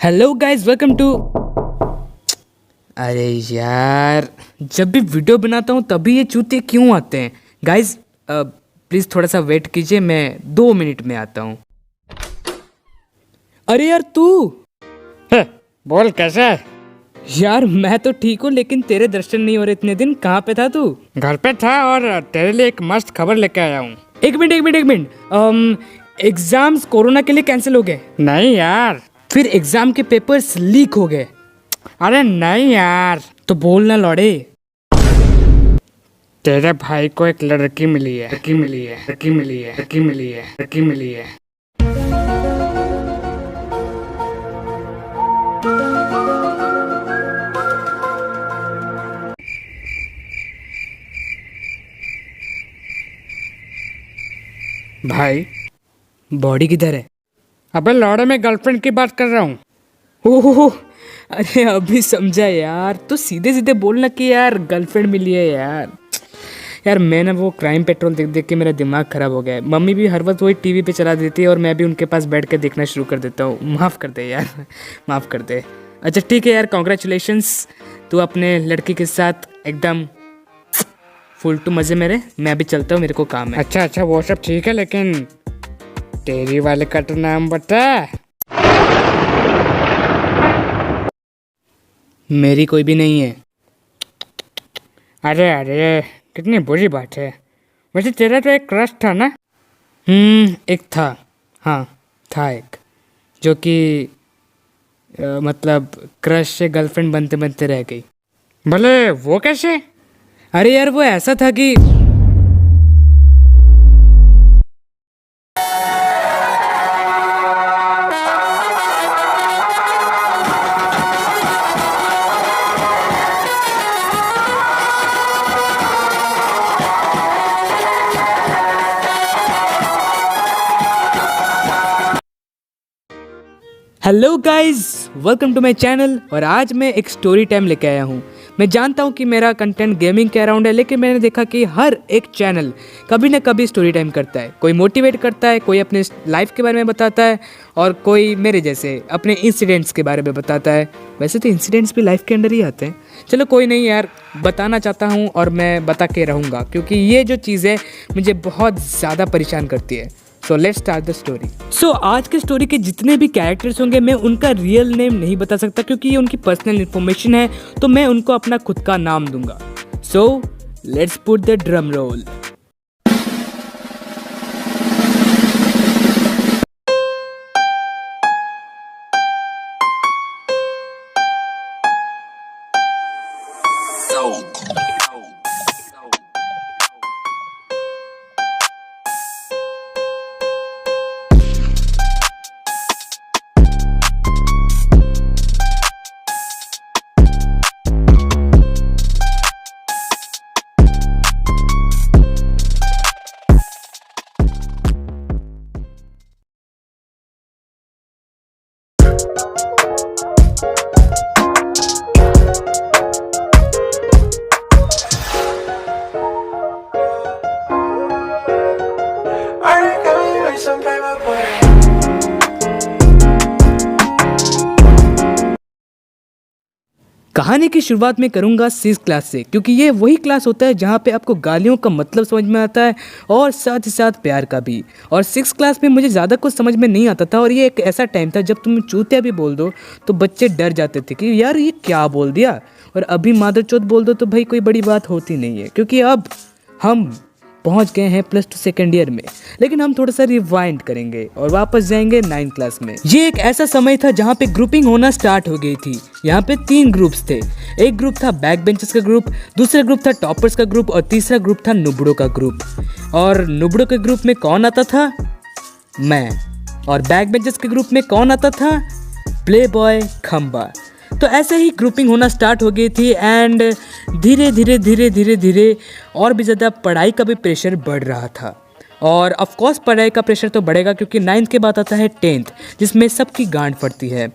Hello guys, welcome to. अरे यार, जब भी वीडियो बनाता हूँ तभी ये चूते क्यों आते हैं। गाइस प्लीज़ थोड़ा सा वेट कीजिए, मैं 2 मिनट में आता हूँ। अरे यार तू। बोल कैसा है? यार मैं तो ठीक हूँ, लेकिन तेरे दर्शन नहीं हो रहे इतने दिन। कहाँ पे था तू? घर पे था और तेरे लिए एक मस्त खबर लेके आया हूँ। एक मिनट। एग्जाम्स कोरोना के लिए कैंसिल हो गए? नहीं यार। फिर एग्जाम के पेपर्स लीक हो गए? अरे नहीं यार, तो बोलना लौड़े। तेरे भाई को एक लड़की मिली है। लड़की मिली है। लड़की मिली है। लड़की मिली है। लड़की मिली है। भाई, बॉडी किधर है? अबे लौड़े, मैं गर्लफ्रेंड की बात कर रहा हूँ। ओह, अरे अभी समझा यार। तो सीधे सीधे बोलना कि यार गर्लफ्रेंड मिली है यार। यार मैं ना वो क्राइम पेट्रोल देख देख के मेरा दिमाग खराब हो गया है। मम्मी भी हर वक्त वही टीवी पे चला देती है और मैं भी उनके पास बैठ के देखना शुरू कर देता हूँ। माफ़ कर दे यार, माफ़ कर दे। अच्छा ठीक है यार, कॉन्ग्रेचुलेशंस। तू अपने लड़की के साथ एकदम फुल टू मज़े मेरे। मैं भी चलता हूँ, मेरे को काम है। अच्छा, वो सब ठीक है, लेकिन तेरी वाले का तो नाम बता। मेरी कोई भी नहीं है। अरे कितनी बुरी बात है। वैसे तेरा तो एक क्रश था ना? एक था। हाँ, था एक, जो कि मतलब क्रश से गर्लफ्रेंड बनते बनते रह गई। भले वो कैसे? अरे यार वो ऐसा था कि hello guys, welcome to my channel. और आज मैं एक स्टोरी टाइम लेके आया हूँ। मैं जानता हूँ कि मेरा कंटेंट गेमिंग के अराउंड है, लेकिन मैंने देखा कि हर एक चैनल कभी ना कभी स्टोरी टाइम करता है। कोई मोटिवेट करता है, कोई अपने लाइफ के बारे में बताता है, और कोई मेरे जैसे अपने इंसिडेंट्स के बारे में बताता है। वैसे तो इंसिडेंट्स भी लाइफ के अंदर ही आते हैं। चलो कोई नहीं यार, बताना चाहता हूँ और मैं बता के रहूँगा, क्योंकि ये जो चीज़ है मुझे बहुत ज़्यादा परेशान करती है। So let's start the story. So आज के स्टोरी के जितने भी कैरेक्टर्स होंगे, मैं उनका रियल नेम नहीं बता सकता, क्योंकि ये उनकी पर्सनल इन्फॉर्मेशन है। तो मैं उनको अपना खुद का नाम दूंगा। So let's put the drum roll. कहानी की शुरुआत में करूंगा 6th क्लास से, क्योंकि ये वही क्लास होता है जहाँ पे आपको गालियों का मतलब समझ में आता है और साथ ही साथ प्यार का भी। और 6th क्लास में मुझे ज़्यादा कुछ समझ में नहीं आता था, और ये एक ऐसा टाइम था जब तुम चूतिया भी बोल दो तो बच्चे डर जाते थे कि यार ये क्या बोल दिया। और अभी मादरचोद बोल दो तो भाई कोई बड़ी बात होती नहीं है, क्योंकि अब हम पहुंच गए हैं +2 सेकेंड ईयर में। लेकिन हम थोड़ा सा रिवाइंड करेंगे और वापस जाएंगे 9th क्लास में। ये एक ऐसा समय था जहाँ पे ग्रुपिंग होना स्टार्ट हो गई थी। यहाँ पे 3 ग्रुप्स थे। एक ग्रुप था बैक बेंचर्स का ग्रुप, दूसरा ग्रुप था टॉपर्स का ग्रुप, और तीसरा ग्रुप था नुबड़ों का ग्रुप। और नुबड़ों के ग्रुप में कौन आता था? मैं। और बैक बेंचर्स के ग्रुप में कौन आता था? प्ले बॉय खम्बा। तो ऐसे ही ग्रुपिंग होना स्टार्ट हो गई थी, एंड धीरे धीरे और भी ज़्यादा पढ़ाई का भी प्रेशर बढ़ रहा था। और ऑफ कोर्स पढ़ाई का प्रेशर तो बढ़ेगा, क्योंकि 9th के बाद आता है 10th, जिसमें सबकी गांड फटती है।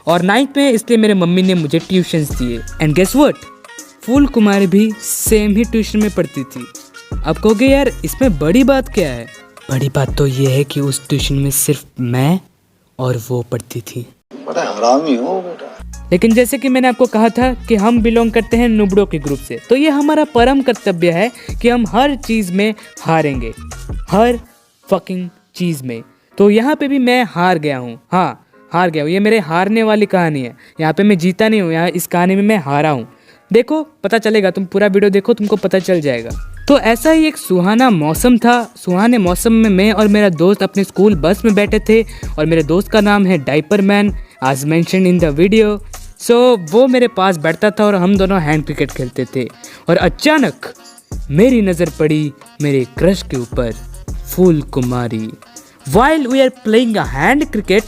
और 9th में इसलिए मेरे मम्मी ने मुझे ट्यूशन्स दिए। एंड गेस व्हाट, फूल कुमारी भी सेम ही ट्यूशन में पढ़ती थी। अब कहोगे यार इसमें बड़ी बात क्या है? बड़ी बात तो ये है कि उस ट्यूशन में सिर्फ मैं और वो पढ़ती थी। बड़ा हरामी हो बेटा। लेकिन जैसे कि मैंने आपको कहा था कि हम बिलोंग करते हैं नुबड़ों के ग्रुप से, तो ये हमारा परम कर्तव्य है कि हम हर चीज़ में हारेंगे, हर फकिंग चीज़ में। तो यहाँ पे भी मैं हार गया हूँ, हाँ हार गया हूँ। ये मेरे हारने वाली कहानी है, यहाँ पे मैं जीता नहीं हूँ, यहाँ इस कहानी में मैं हारा हूँ। देखो पता चलेगा, तुम पूरा वीडियो देखो, तुमको पता चल जाएगा। तो ऐसा ही एक सुहाना मौसम था। सुहाने मौसम में मैं और मेरा दोस्त अपने स्कूल बस में बैठे थे और मेरे दोस्त का नाम है डाइपर मैन, आज मेंशन इन द वीडियो। सो वो मेरे पास बैठता था और हम दोनों हैंड क्रिकेट खेलते थे। और अचानक मेरी नज़र पड़ी मेरे क्रश के ऊपर, Phool Kumari. While we are playing a hand cricket,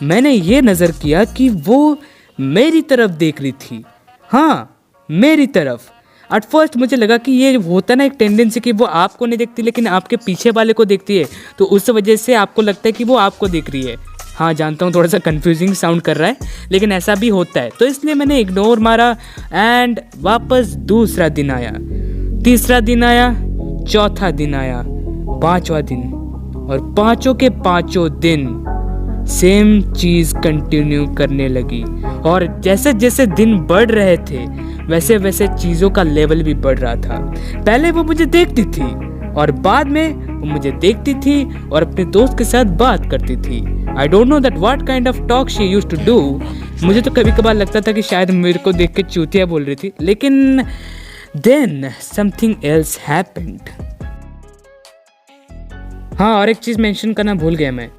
मैंने ये नज़र किया कि वो मेरी तरफ देख रही थी, हाँ मेरी तरफ। एट फर्स्ट मुझे लगा कि ये होता ना एक टेंडेंसी कि वो आपको नहीं देखती लेकिन आपके पीछे वाले को देखती है, तो उस वजह से आपको लगता है कि वो आपको देख रही है। हाँ जानता हूँ थोड़ा सा कंफ्यूजिंग साउंड कर रहा है, लेकिन ऐसा भी होता है। तो इसलिए मैंने इग्नोर मारा एंड वापस दूसरा दिन आया, तीसरा दिन आया, चौथा दिन आया, पांचवा दिन, और पांचों के पांचों दिन सेम चीज़ कंटिन्यू करने लगी। और जैसे जैसे दिन बढ़ रहे थे वैसे वैसे चीज़ों का लेवल भी बढ़ रहा था। पहले वो मुझे देखती थी और बाद में वो मुझे देखती थी और अपने दोस्त के साथ बात करती थी। I don't know that what kind of talk she used to do. मुझे तो कभी कभार लगता था कि शायद मेरे को देख के चूतिया बोल रही थी, लेकिन देन समथिंग एल्स हैपेंड। हाँ और एक चीज़ मेंशन करना भूल गया मैं,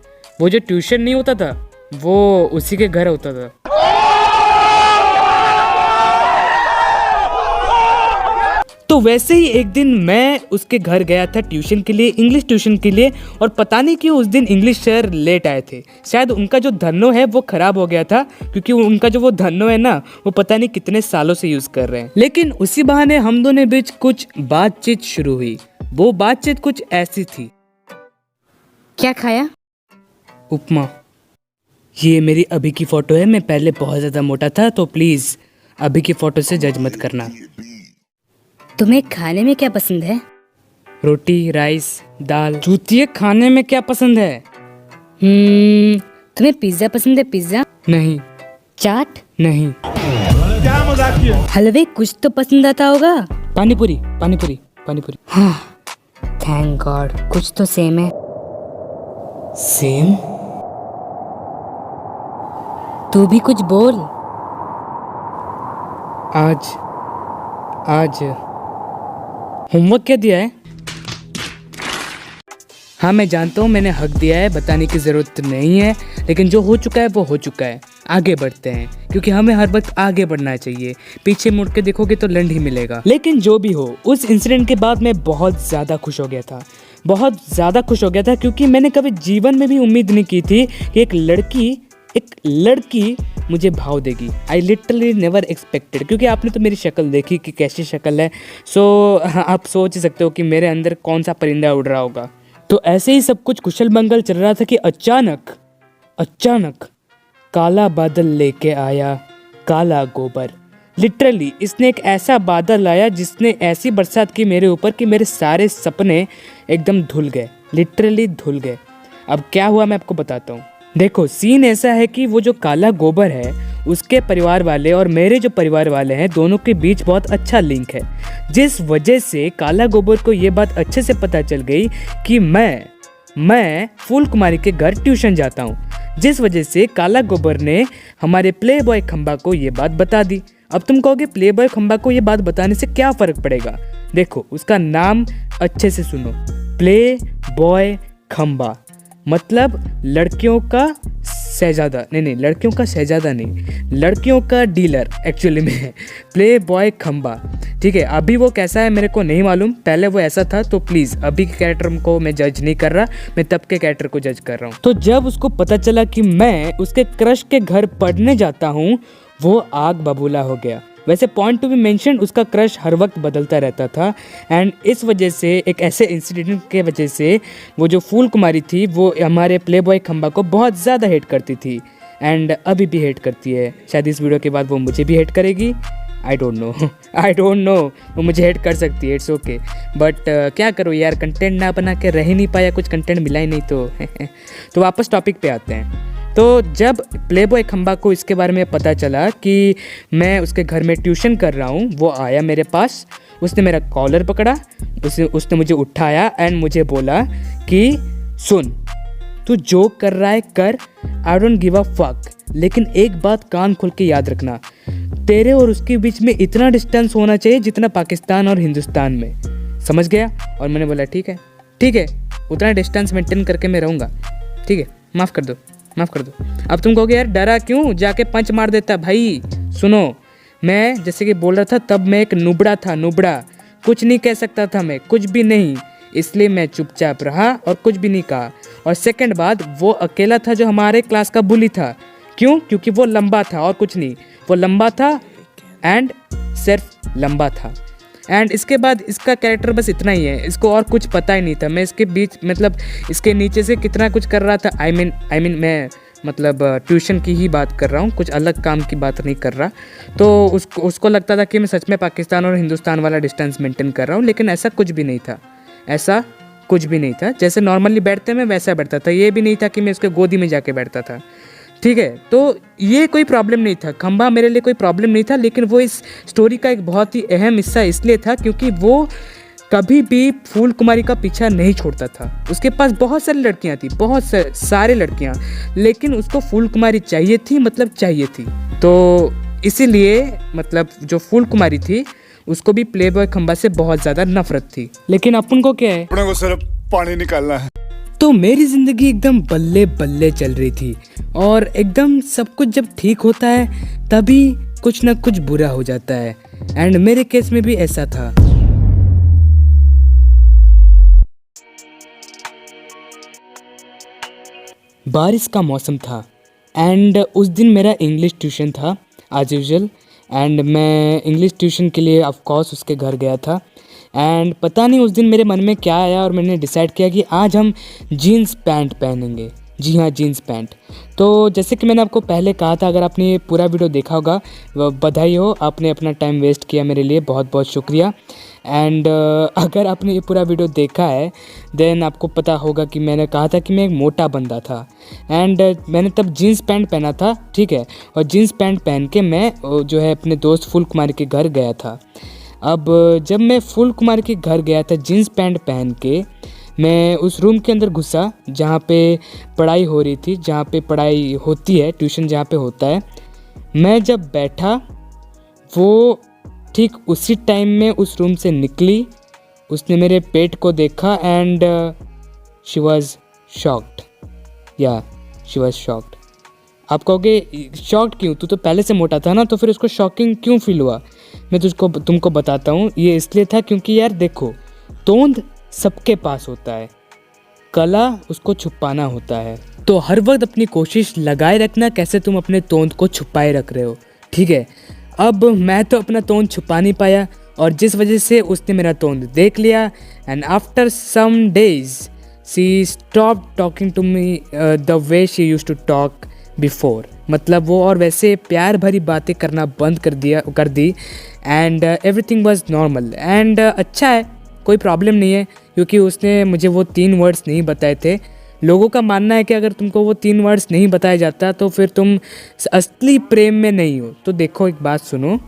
वो जो ट्यूशन नहीं होता था वो उसी के घर होता था। तो वैसे ही एक दिन मैं उसके घर गया था ट्यूशन के लिए, इंग्लिश ट्यूशन के लिए, और पता नहीं क्यों उस दिन इंग्लिश सर लेट आए थे। शायद उनका जो धन्नो है वो ख़राब हो गया था, क्योंकि उनका जो वो धन्नो है ना वो पता नहीं कितने सालों से यूज़ कर रहे हैं। लेकिन उसी बहाने हम दोनों बीच कुछ बातचीत शुरू हुई। वो बातचीत कुछ ऐसी थी। क्या खाया? उपमा। ये मेरी अभी की फ़ोटो है, मैं पहले बहुत ज़्यादा मोटा था, तो प्लीज़ अभी की फ़ोटो से जज मत करना। तुम्हें खाने में क्या पसंद है? रोटी, राइस, दाल। चूतिए, खाने में क्या पसंद है? तुम्हें पिज्ज़ा पसंद है? पिज्ज़ा? नहीं। चाट? नहीं। हलवे कुछ तो पसंद आता होगा। पानीपुरी, पानीपुरी, पानीपुरी। हाँ, थैंक गॉड कुछ तो सेम है। सेम? तू भी कुछ बोल। आज होमवर्क क्या दिया है? हाँ मैं जानता हूँ मैंने हक दिया है, बताने की ज़रूरत नहीं है, लेकिन जो हो चुका है वो हो चुका है। आगे बढ़ते हैं, क्योंकि हमें हर वक्त आगे बढ़ना चाहिए। पीछे मुड़ के देखोगे तो लंड ही मिलेगा। लेकिन जो भी हो, उस इंसिडेंट के बाद मैं बहुत ज़्यादा खुश हो गया था, बहुत ज़्यादा खुश हो गया था, क्योंकि मैंने कभी जीवन में भी उम्मीद नहीं की थी कि एक लड़की मुझे भाव देगी। आई लिटरली नेवर एक्सपेक्टेड, क्योंकि आपने तो मेरी शक्ल देखी कि कैसी शक्ल है। सो आप सोच ही सकते हो कि मेरे अंदर कौन सा परिंदा उड़ रहा होगा। तो ऐसे ही सब कुछ कुशल मंगल चल रहा था कि अचानक काला बादल लेके आया काला गोबर। लिटरली इसने एक ऐसा बादल आया जिसने ऐसी बरसात की मेरे ऊपर कि मेरे सारे सपने एकदम धुल गए, लिटरली धुल गए। अब क्या हुआ मैं आपको बताता हूँ। देखो सीन ऐसा है कि वो जो काला गोबर है उसके परिवार वाले और मेरे जो परिवार वाले हैं दोनों के बीच बहुत अच्छा लिंक है, जिस वजह से काला गोबर को ये बात अच्छे से पता चल गई कि मैं फूल कुमारी के घर ट्यूशन जाता हूँ, जिस वजह से काला गोबर ने हमारे प्ले बॉय खंबा को ये बात बता दी। अब तुम कहोगे प्ले बॉय खंबा को ये बात बताने से क्या फ़र्क पड़ेगा? देखो उसका नाम अच्छे से सुनो, प्ले बॉय खंबा मतलब लड़कियों का शहजादा, नहीं लड़कियों का शहजादा नहीं, लड़कियों का डीलर एक्चुअली में, प्ले बॉय खंबा। ठीक है, अभी वो कैसा है मेरे को नहीं मालूम, पहले वो ऐसा था। तो प्लीज़ अभी के कैरेक्टर को मैं जज नहीं कर रहा, मैं तब के कैरेक्टर को जज कर रहा हूँ। तो जब उसको पता चला कि मैं उसके क्रश के घर पढ़ने जाता हूँ, वो आग बबूला हो गया। वैसे पॉइंट टू बी मेंशन, उसका क्रश हर वक्त बदलता रहता था एंड इस वजह से, एक ऐसे इंसिडेंट के वजह से, वो जो फूल कुमारी थी वो हमारे प्ले बॉय खंबा को बहुत ज़्यादा हेट करती थी एंड अभी भी हेट करती है। शायद इस वीडियो के बाद वो मुझे भी हेट करेगी, आई डोंट नो, वो मुझे हेट कर सकती है, इट्स ओके। बट क्या करो यार, कंटेंट ना बना के रह ही नहीं पाया, कुछ कंटेंट मिला ही नहीं तो तो वापस टॉपिक पे आते हैं। तो जब प्लेबॉय खंबा को इसके बारे में पता चला कि मैं उसके घर में ट्यूशन कर रहा हूँ, वो आया मेरे पास, उसने मेरा कॉलर पकड़ा, उसने मुझे उठाया एंड मुझे बोला कि सुन, तू जो कर रहा है कर, I don't give a fuck, लेकिन एक बात कान खोल के याद रखना, तेरे और उसके बीच में इतना डिस्टेंस होना चाहिए जितना पाकिस्तान और हिंदुस्तान में, समझ गया? और मैंने बोला ठीक है, उतना डिस्टेंस मेंटेन करके मैं रहूँगा, ठीक है, माफ़ कर दो। अब तुम कहोगे यार डरा क्यों, जाके पंच मार देता। भाई सुनो, मैं जैसे कि बोल रहा था तब मैं एक नुबड़ा था, कुछ नहीं कह सकता था मैं, कुछ भी नहीं, इसलिए मैं चुपचाप रहा और कुछ भी नहीं कहा। और सेकंड बात, वो अकेला था जो हमारे क्लास का बुली था। क्यों? क्योंकि वो लंबा था और कुछ नहीं, वो लंबा था एंड सिर्फ लंबा था। एंड इसके बाद इसका कैरेक्टर बस इतना ही है, इसको और कुछ पता ही नहीं था। मैं इसके बीच मतलब इसके नीचे से कितना कुछ कर रहा था। आई मीन मैं मतलब ट्यूशन की ही बात कर रहा हूँ, कुछ अलग काम की बात नहीं कर रहा। तो उसको लगता था कि मैं सच में पाकिस्तान और हिंदुस्तान वाला डिस्टेंस मेंटेन कर रहा हूँ, लेकिन ऐसा कुछ भी नहीं था। जैसे नॉर्मली बैठते मैं वैसा बैठता था। ये भी नहीं था कि मैं उसके गोदी में जाके बैठता था, ठीक है? तो ये कोई प्रॉब्लम नहीं था, खंबा मेरे लिए कोई प्रॉब्लम नहीं था। लेकिन वो इस स्टोरी का एक बहुत ही अहम हिस्सा इसलिए था क्योंकि वो कभी भी फूल कुमारी का पीछा नहीं छोड़ता था। उसके पास बहुत सारी लड़कियां थी, बहुत सारे लड़कियां, लेकिन उसको फूल कुमारी चाहिए थी। तो इसीलिए मतलब जो फूल कुमारी थी उसको भी प्लेबॉय खंबा से बहुत ज़्यादा नफरत थी। लेकिन अपन को क्या है, अपने को सिर्फ पानी निकालना है। तो मेरी ज़िंदगी एकदम बल्ले बल्ले चल रही थी और एकदम सब कुछ जब ठीक होता है तभी कुछ ना कुछ बुरा हो जाता है। एंड मेरे केस में भी ऐसा था। बारिश का मौसम था एंड उस दिन मेरा इंग्लिश ट्यूशन था एज यूजुअल। एंड मैं इंग्लिश ट्यूशन के लिए ऑफ कोर्स उसके घर गया था। एंड पता नहीं उस दिन मेरे मन में क्या आया और मैंने डिसाइड किया कि आज हम जीन्स पैंट पहनेंगे। जी हाँ, जीन्स पैंट। तो जैसे कि मैंने आपको पहले कहा था, अगर आपने ये पूरा वीडियो देखा होगा बधाई हो, आपने अपना टाइम वेस्ट किया मेरे लिए, बहुत बहुत शुक्रिया। एंड अगर आपने ये पूरा वीडियो देखा है देन आपको पता होगा कि मैंने कहा था कि मैं एक मोटा बंदा था। एंड मैंने तब जीन्स पैंट पहना था, ठीक है, और जीन्स पैंट पहन के मैं जो है अपने दोस्त फूल कुमारी के घर गया था। अब जब मैं फूल कुमारी के घर गया था जीन्स पैंट पहन के, मैं उस रूम के अंदर घुसा जहाँ पे पढ़ाई हो रही थी, जहाँ पे पढ़ाई होती है, ट्यूशन जहाँ पे होता है। मैं जब बैठा, वो ठीक उसी टाइम में उस रूम से निकली, उसने मेरे पेट को देखा एंड शी वॉज शॉक्ड। आप कहोगे शॉक्ड क्यों, तू तो पहले से मोटा था ना, तो फिर उसको शॉकिंग क्यों फील हुआ? मैं तुमको बताता हूँ। ये इसलिए था क्योंकि यार देखो, तोंद सबके पास होता है, कला उसको छुपाना होता है। तो हर वक्त अपनी कोशिश लगाए रखना कैसे तुम अपने तोंद को छुपाए रख रहे हो, ठीक है? अब मैं तो अपना तोंद छुपा नहीं पाया और जिस वजह से उसने मेरा तोंद देख लिया। And after some days she stop talking to me the way she used to talk before. मतलब वो और वैसे प्यार भरी बातें करना बंद कर दी and everything was normal. And अच्छा है, कोई प्रॉब्लम नहीं है, क्योंकि उसने मुझे वो 3 वर्ड्स नहीं बताए थे। लोगों का मानना है कि अगर तुमको वो 3 वर्ड्स नहीं बताया जाता तो फिर तुम असली प्रेम में नहीं हो। तो देखो, एक बात सुनो,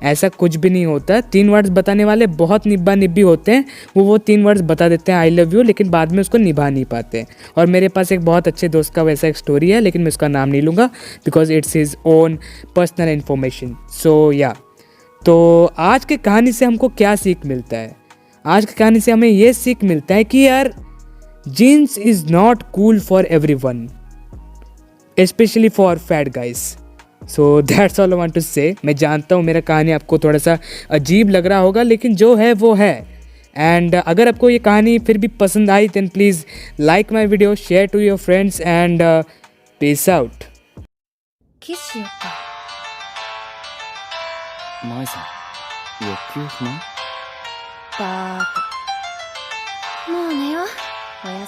ऐसा कुछ भी नहीं होता। 3 वर्ड्स बताने वाले बहुत निब्बा निब्बी होते हैं, वो 3 वर्ड्स बता देते हैं आई लव यू, लेकिन बाद में उसको निभा नहीं पाते। और मेरे पास एक बहुत अच्छे दोस्त का वैसा एक स्टोरी है, लेकिन मैं उसका नाम नहीं लूँगा because it's his own personal information. So yeah, तो आज की कहानी से हमको क्या सीख मिलता है? आज की कहानी से हमें ये सीख मिलता है कि यार jeans is not cool for everyone, specially for fat guys. So that's all I want to say. मैं जानता हूँ मेरा कहानी आपको थोड़ा सा अजीब लग रहा होगा, लेकिन जो है वो है। एंड अगर आपको ये कहानी फिर भी पसंद आई then please like my video, share to your friends and peace out. キスしよっか。マイさん、欲求不満？バーカ。もう寝よう。おやすみ。